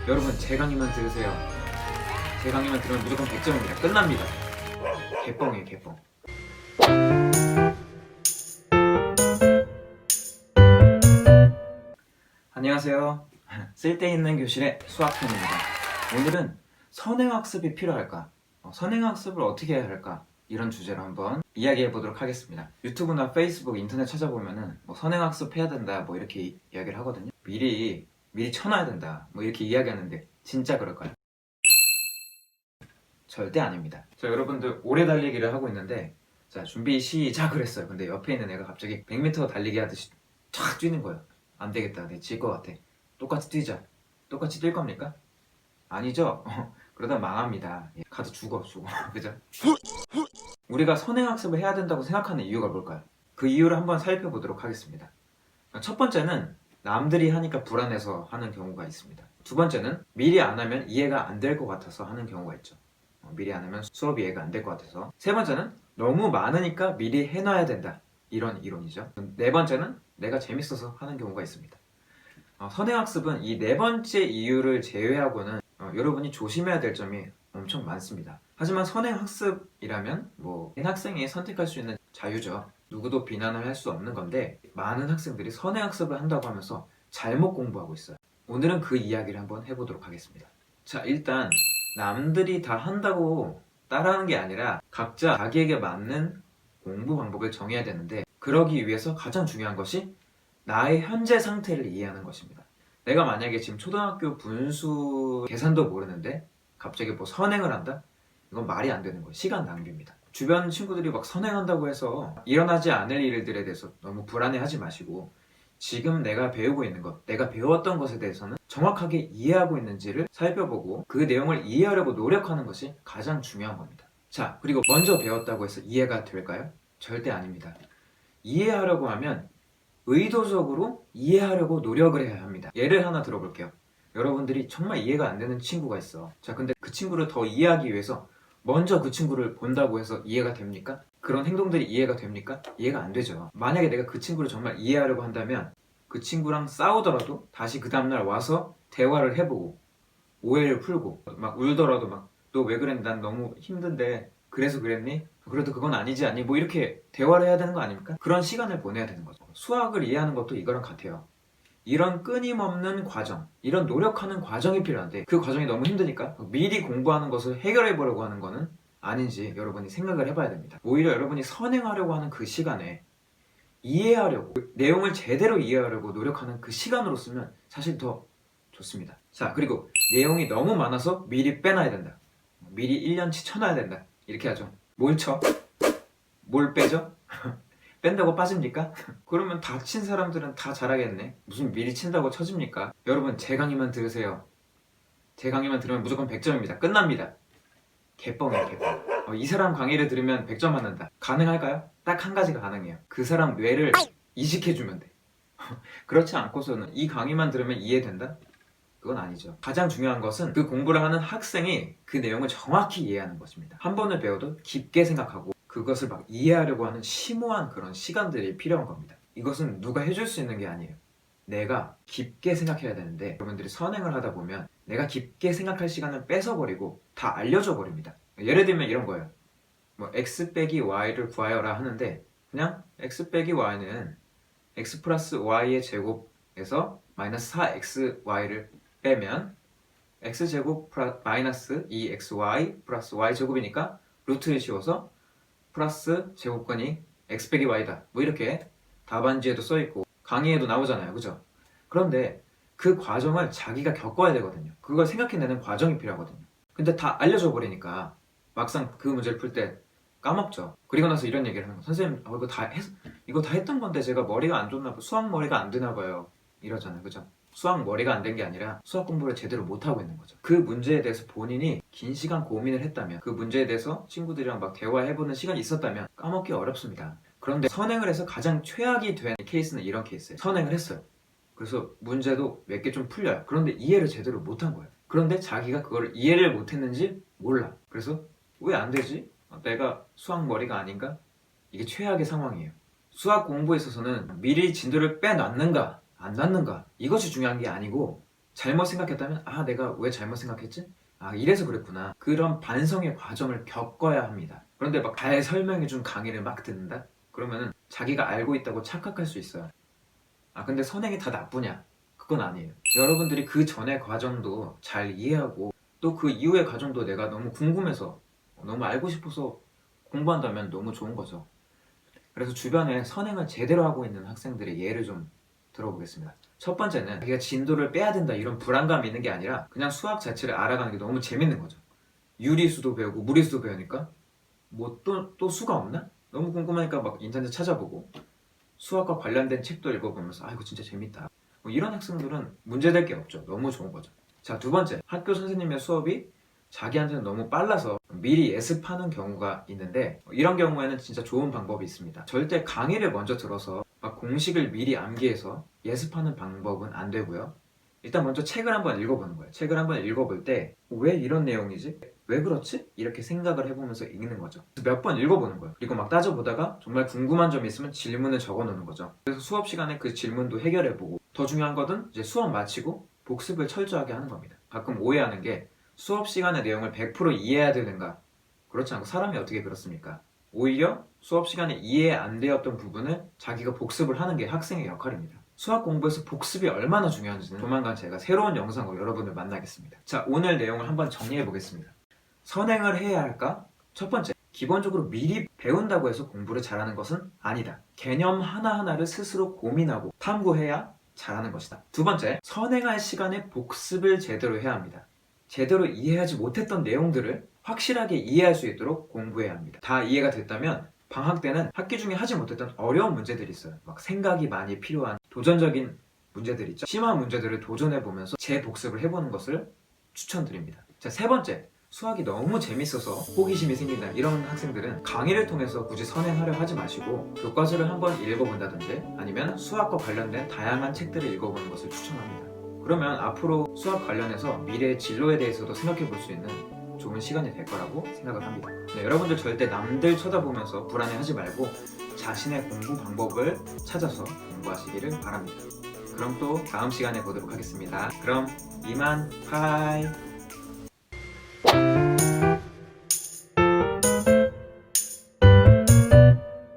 여러분 제 강의만 들으세요. 제 강의만 들으면 무조건 100점입니다. 끝납니다. 개뻥이에요, 개뻥. 안녕하세요. 쓸데있는 교실의 수학편입니다. 오늘은 선행학습이 필요할까? 선행학습을 어떻게 해야 할까? 이런 주제로 한번 이야기해 보도록 하겠습니다. 유튜브나 페이스북, 인터넷 찾아보면은 선행학습 해야 된다 이렇게 이야기를 하거든요. 미리 쳐놔야 된다 이렇게 이야기하는데 진짜 그럴까요? 절대 아닙니다. 자, 여러분들 오래 달리기를 하고 있는데 자, 준비 시작을 했어요. 근데 옆에 있는 애가 갑자기 100m 달리기 하듯이 촥 뛰는 거예요. 안 되겠다. 내가 질 것 같아. 똑같이 뛰자. 똑같이 뛸 겁니까? 아니죠? 그러다 망합니다. 가도 죽어. 그죠? 우리가 선행학습을 해야 된다고 생각하는 이유가 뭘까요? 그 이유를 한번 살펴보도록 하겠습니다. 첫 번째는 남들이 하니까 불안해서 하는 경우가 있습니다. 두 번째는 미리 안 하면 이해가 안 될 것 같아서 하는 경우가 있죠. 미리 안 하면 수업 이해가 안 될 것 같아서. 세 번째는 너무 많으니까 미리 해놔야 된다. 이런 이론이죠. 네 번째는 내가 재밌어서 하는 경우가 있습니다. 선행학습은 이 네 번째 이유를 제외하고는 여러분이 조심해야 될 점이 엄청 많습니다. 하지만 선행학습이라면 학생이 선택할 수 있는 자유죠. 누구도 비난을 할 수 없는 건데 많은 학생들이 선행학습을 한다고 하면서 잘못 공부하고 있어요. 오늘은 그 이야기를 한번 해보도록 하겠습니다. 자, 일단 남들이 다 한다고 따라하는 게 아니라 각자 자기에게 맞는 공부 방법을 정해야 되는데 그러기 위해서 가장 중요한 것이 나의 현재 상태를 이해하는 것입니다. 내가 만약에 지금 초등학교 분수 계산도 모르는데 갑자기 선행을 한다? 이건 말이 안 되는 거예요. 시간 낭비입니다. 주변 친구들이 선행한다고 해서 일어나지 않을 일들에 대해서 너무 불안해하지 마시고 지금 내가 배우고 있는 것, 내가 배웠던 것에 대해서는 정확하게 이해하고 있는지를 살펴보고 그 내용을 이해하려고 노력하는 것이 가장 중요한 겁니다. 자, 그리고 먼저 배웠다고 해서 이해가 될까요? 절대 아닙니다. 이해하려고 하면 의도적으로 이해하려고 노력을 해야 합니다. 예를 하나 들어볼게요. 여러분들이 정말 이해가 안 되는 친구가 있어. 자, 근데 그 친구를 더 이해하기 위해서 먼저 그 친구를 본다고 해서 이해가 됩니까? 그런 행동들이 이해가 됩니까? 이해가 안 되죠. 만약에 내가 그 친구를 정말 이해하려고 한다면 그 친구랑 싸우더라도 다시 그 다음날 와서 대화를 해보고 오해를 풀고 울더라도 너 왜 그랬니? 난 너무 힘든데 그래서 그랬니? 그래도 그건 아니지 않니? 이렇게 대화를 해야 되는 거 아닙니까? 그런 시간을 보내야 되는 거죠. 수학을 이해하는 것도 이거랑 같아요. 이런 끊임없는 과정, 이런 노력하는 과정이 필요한데 그 과정이 너무 힘드니까 미리 공부하는 것을 해결해 보려고 하는 거는 아닌지 여러분이 생각을 해봐야 됩니다. 오히려 여러분이 선행하려고 하는 그 시간에 이해하려고, 내용을 제대로 이해하려고 노력하는 그 시간으로 쓰면 사실 더 좋습니다. 자, 그리고 내용이 너무 많아서 미리 빼놔야 된다. 미리 1년치 쳐놔야 된다. 이렇게 하죠. 뭘 쳐? 뭘 빼죠? 뺀다고 빠집니까? 그러면 다친 사람들은 다 잘하겠네. 무슨 미리 친다고 쳐집니까? 여러분 제 강의만 들으세요. 제 강의만 들으면 무조건 100점입니다. 끝납니다. 개뻥이에요, 개뻥. 이 사람 강의를 들으면 100점 받는다. 가능할까요? 딱 한 가지가 가능해요. 그 사람 뇌를 이식해주면 돼. 그렇지 않고서는 이 강의만 들으면 이해된다? 그건 아니죠. 가장 중요한 것은 그 공부를 하는 학생이 그 내용을 정확히 이해하는 것입니다. 한 번을 배워도 깊게 생각하고 그것을 이해하려고 하는 심오한 그런 시간들이 필요한 겁니다. 이것은 누가 해줄 수 있는 게 아니에요. 내가 깊게 생각해야 되는데 여러분들이 선행을 하다 보면 내가 깊게 생각할 시간을 뺏어버리고 다 알려줘 버립니다. 예를 들면 이런 거예요. x 빼기 y를 구하여라 하는데 그냥 x 빼기 y는 x 플러스 y의 제곱에서 마이너스 4xy를 빼면 x제곱 마이너스 2xy 플러스 y제곱이니까 루트를 씌워서 플러스 제곱근이 x 빼기 y다. 이렇게 답안지에도 써있고 강의에도 나오잖아요. 그죠? 그런데 그 과정을 자기가 겪어야 되거든요. 그걸 생각해내는 과정이 필요하거든요. 근데 다 알려줘 버리니까 막상 그 문제를 풀 때 까먹죠. 그리고 나서 이런 얘기를 하는 거예요. 선생님 이거 다 했던 건데 제가 머리가 안 좋나 봐요. 수학 머리가 안 되나 봐요. 이러잖아요. 그죠? 수학 머리가 안 된 게 아니라 수학 공부를 제대로 못하고 있는 거죠. 그 문제에 대해서 본인이 긴 시간 고민을 했다면 그 문제에 대해서 친구들이랑 대화해보는 시간이 있었다면 까먹기 어렵습니다. 그런데 선행을 해서 가장 최악이 된 케이스는 이런 케이스예요. 선행을 했어요. 그래서 문제도 몇 개 좀 풀려요. 그런데 이해를 제대로 못한 거예요. 그런데 자기가 그걸 이해를 못했는지 몰라. 그래서 왜 안 되지? 내가 수학 머리가 아닌가? 이게 최악의 상황이에요. 수학 공부에 있어서는 미리 진도를 빼놨는가 안 놨는가 이것이 중요한 게 아니고 잘못 생각했다면 아 내가 왜 잘못 생각했지? 아 이래서 그랬구나. 그런 반성의 과정을 겪어야 합니다. 그런데 막 잘 설명해준 강의를 막 듣는다? 그러면은 자기가 알고 있다고 착각할 수 있어요. 아 근데 선행이 다 나쁘냐? 그건 아니에요. 여러분들이 그 전의 과정도 잘 이해하고 또 그 이후의 과정도 내가 너무 궁금해서 너무 알고 싶어서 공부한다면 너무 좋은 거죠. 그래서 주변에 선행을 제대로 하고 있는 학생들의 예를 좀 들어보겠습니다. 첫 번째는 자기가 진도를 빼야 된다 이런 불안감이 있는 게 아니라 그냥 수학 자체를 알아가는 게 너무 재밌는 거죠. 유리수도 배우고 무리수도 배우니까 뭐 또 수가 없나? 너무 궁금하니까 막 인터넷 찾아보고 수학과 관련된 책도 읽어보면서 아 이거 진짜 재밌다. 뭐 이런 학생들은 문제될 게 없죠. 너무 좋은 거죠. 자, 두 번째, 학교 선생님의 수업이 자기한테는 너무 빨라서 미리 예습하는 경우가 있는데 이런 경우에는 진짜 좋은 방법이 있습니다. 절대 강의를 먼저 들어서 막 공식을 미리 암기해서 예습하는 방법은 안 되고요. 일단 먼저 책을 한번 읽어보는 거예요. 책을 한번 읽어볼 때 왜 이런 내용이지? 왜 그렇지? 이렇게 생각을 해보면서 읽는 거죠. 몇 번 읽어보는 거예요. 그리고 막 따져보다가 정말 궁금한 점이 있으면 질문을 적어놓는 거죠. 그래서 수업 시간에 그 질문도 해결해보고 더 중요한 것은 이제 수업 마치고 복습을 철저하게 하는 겁니다. 가끔 오해하는 게 수업 시간의 내용을 100% 이해해야 되는가? 그렇지 않고 사람이 어떻게 그렇습니까? 오히려 수업 시간에 이해 안 되었던 부분을 자기가 복습을 하는 게 학생의 역할입니다. 수학 공부에서 복습이 얼마나 중요한지는 조만간 제가 새로운 영상으로 여러분을 만나겠습니다. 자, 오늘 내용을 한번 정리해 보겠습니다. 선행을 해야 할까? 첫 번째, 기본적으로 미리 배운다고 해서 공부를 잘하는 것은 아니다. 개념 하나하나를 스스로 고민하고 탐구해야 잘하는 것이다. 두 번째, 선행할 시간에 복습을 제대로 해야 합니다. 제대로 이해하지 못했던 내용들을 확실하게 이해할 수 있도록 공부해야 합니다. 다 이해가 됐다면 방학 때는 학기 중에 하지 못했던 어려운 문제들이 있어요. 막 생각이 많이 필요한 도전적인 문제들 있죠. 심한 문제들을 도전해보면서 재복습을 해보는 것을 추천드립니다. 자, 세 번째, 수학이 너무 재밌어서 호기심이 생긴다 이런 학생들은 강의를 통해서 굳이 선행하려 하지 마시고 교과서를 한번 읽어본다든지 아니면 수학과 관련된 다양한 책들을 읽어보는 것을 추천합니다. 그러면 앞으로 수학 관련해서 미래의 진로에 대해서도 생각해 볼 수 있는 좋은 시간이 될 거라고 생각을 합니다. 네, 여러분들 절대 남들 쳐다보면서 불안해하지 말고 자신의 공부 방법을 찾아서 공부하시기를 바랍니다. 그럼 또 다음 시간에 보도록 하겠습니다. 그럼 이만 파이.